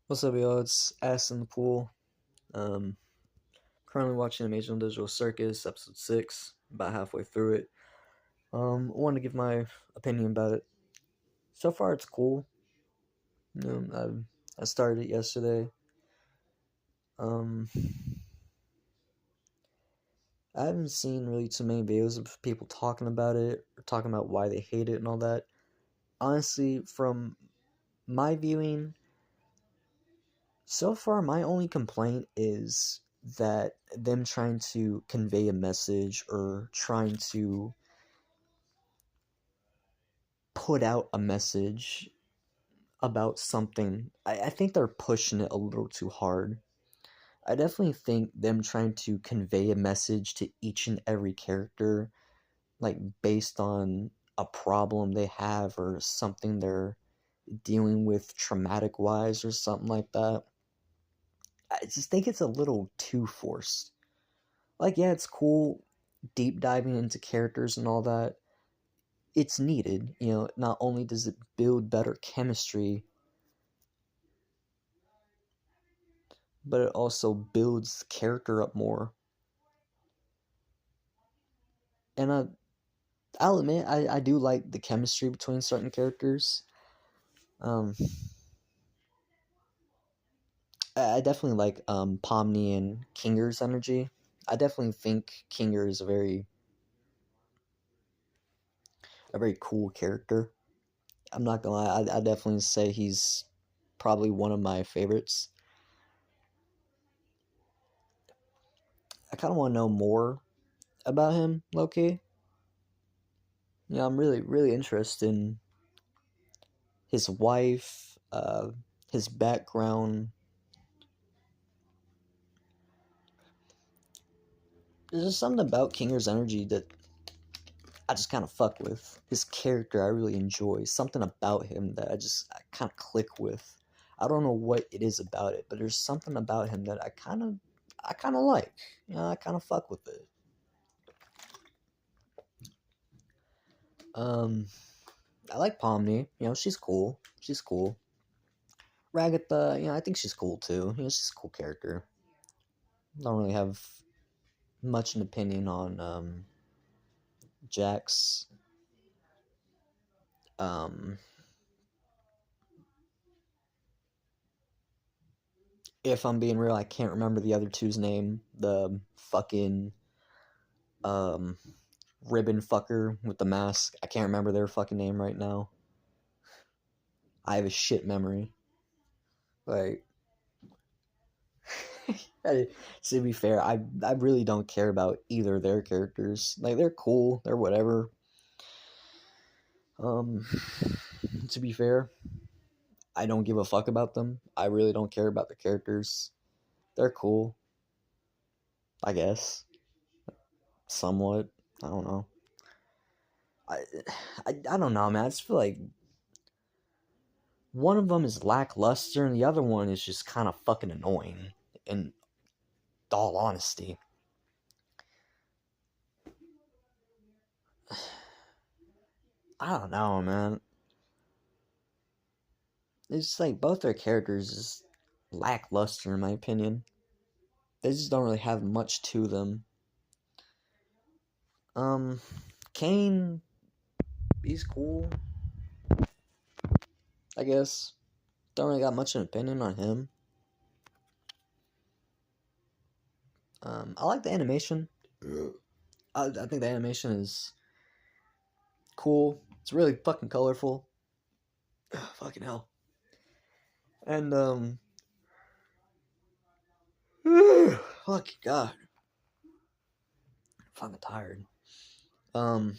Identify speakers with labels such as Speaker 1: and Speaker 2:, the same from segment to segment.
Speaker 1: What's up, y'all? It's Ass in the Pool. Um, Currently watching Amazing Digital Circus, episode 6, about halfway through it. I wanted to give my opinion about it. So far, it's cool. I started it yesterday. Um, I haven't seen really too many videos of people talking about it, or talking about why they hate it and all that. Honestly, from my viewing, so far, my only complaint is that them trying to convey a message or trying to put out a message about something. I think they're pushing it a little too hard. I definitely think them trying to convey a message to each and every character, like based on a problem they have or something they're dealing with traumatic wise or something like that. I just think it's a little too forced. Like, yeah, it's cool deep diving into characters and all that. It's needed. Not only does it build better chemistry, but it also builds character up more. And I'll admit, I do like the chemistry between certain characters. Um, I definitely like Pomni and Kinger's energy. I definitely think Kinger is a very cool character. I'm not gonna lie, I definitely say he's probably one of my favorites. I kind of want to know more about him, Loki. I'm really interested in his wife, his background. There's just something about Kinger's energy that I just kind of fuck with. His character I really enjoy. Something about him that I kind of click with. I don't know what it is about it, but there's something about him that I kind of like. I kind of fuck with it. Um, I like Pomni. She's cool. She's cool. Ragatha, I think she's cool too. She's a cool character. Don't really have much an opinion on Jax. Um, if I'm being real, I can't remember the other two's name. The fucking um ribbon fucker with the mask. I can't remember their fucking name right now. I have a shit memory. Like, to be fair, I really don't care about either of their characters. Like, they're cool, they're whatever. Um, to be fair, I don't give a fuck about them. I really don't care about the characters. They're cool, I guess, somewhat. I don't know. I, I don't know, man. I just feel like one of them is lackluster and the other one is just kind of fucking annoying. In all honesty, I don't know, man. It's just like both their characters is lackluster in my opinion. They just don't really have much to them. Um, Kane, he's cool, I guess. Don't really got much of an opinion on him. I like the animation. I think the animation is cool. It's really fucking colorful. Ugh, fucking hell. And fucking god, I'm fucking tired. Um,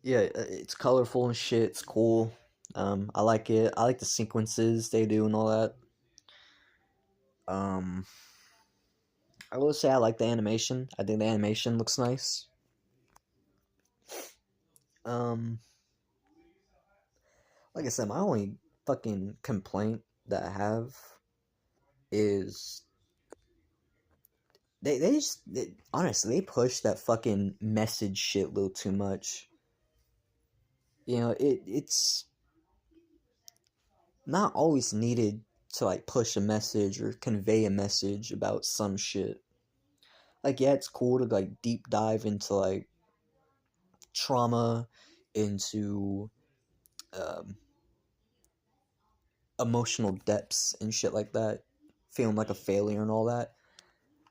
Speaker 1: yeah, it's colorful and shit. It's cool. I like it. I like the sequences they do and all that. Um, I will say I like the animation. I think the animation looks nice. Um, like I said, my only fucking complaint that I have is honestly they push that fucking message shit a little too much. It's not always needed to like push a message or convey a message about some shit. Like, yeah, it's cool to like deep dive into like trauma, into um, emotional depths and shit like that, feeling like a failure and all that.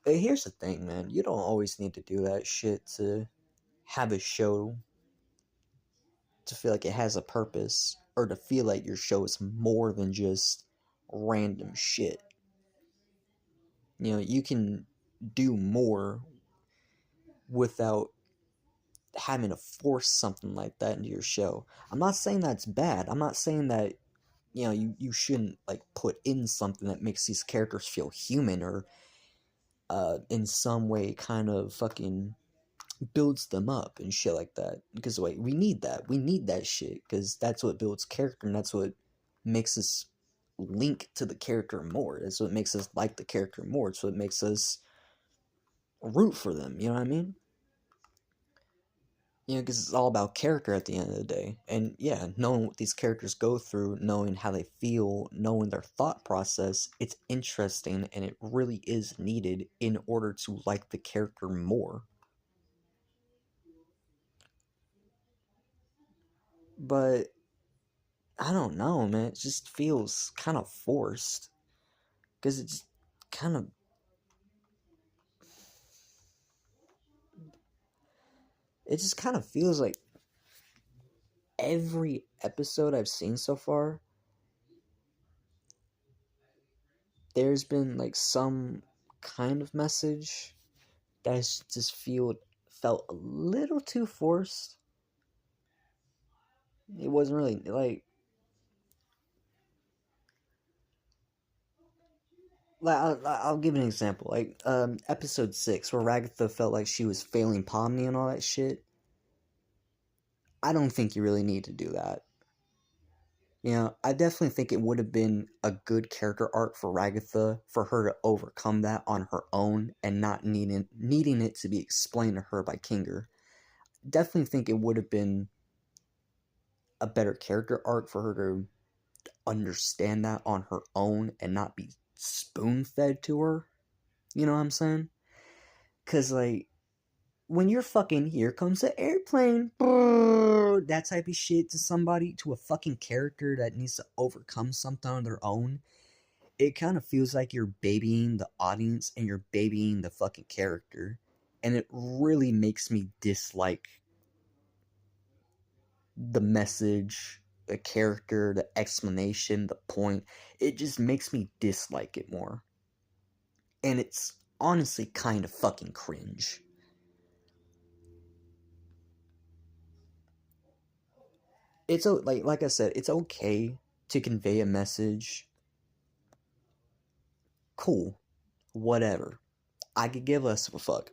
Speaker 1: But here's the thing, man. You don't always need to do that shit to have a show to feel like it has a purpose, or to feel like your show is more than just random shit. You can do more without having to force something like that into your show. I'm not saying that's bad. I'm not saying that you shouldn't like put in something that makes these characters feel human, or in some way kind of fucking builds them up and shit like that. Because wait, we need that. We need that shit because that's what builds character, and that's what makes us link to the character more. That's what makes us like the character more. It's what makes us root for them. You know what I mean? Because it's all about character at the end of the day. And yeah, knowing what these characters go through, knowing how they feel, knowing their thought process, it's interesting and it really is needed in order to like the character more. But I don't know, man. It just feels kind of forced. Because it just kind of. It just kind of feels like every episode I've seen so far, there's been like some kind of message that's just felt a little too forced. It wasn't really like I'll give an example. Like episode 6 where Ragatha felt like she was failing Pomni and all that shit. I don't think you really need to do that. I definitely think it would have been a good character arc for Ragatha for her to overcome that on her own and not needing it to be explained to her by Kinger. Definitely think it would have been a better character arc for her to understand that on her own and not be spoon fed to her. You know what I'm saying? Cause like when you're fucking here comes the airplane, that type of shit to somebody, to a fucking character that needs to overcome something on their own, it kind of feels like you're babying the audience and you're babying the fucking character. And it really makes me dislike the message, the character, the explanation, the point. It just makes me dislike it more. And it's honestly kind of fucking cringe. It's like I said, it's okay to convey a message. Cool. Whatever. I could give less of a fuck.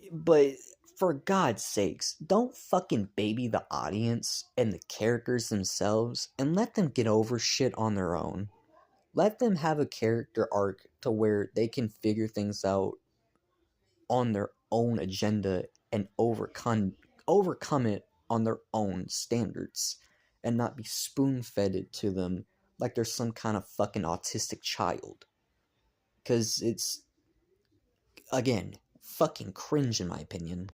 Speaker 1: But for God's sakes, don't fucking baby the audience and the characters themselves and let them get over shit on their own. Let them have a character arc to where they can figure things out on their own agenda and overcome it on their own standards and not be spoon-fed it to them like they're some kind of fucking autistic child. Because it's, again, fucking cringe in my opinion.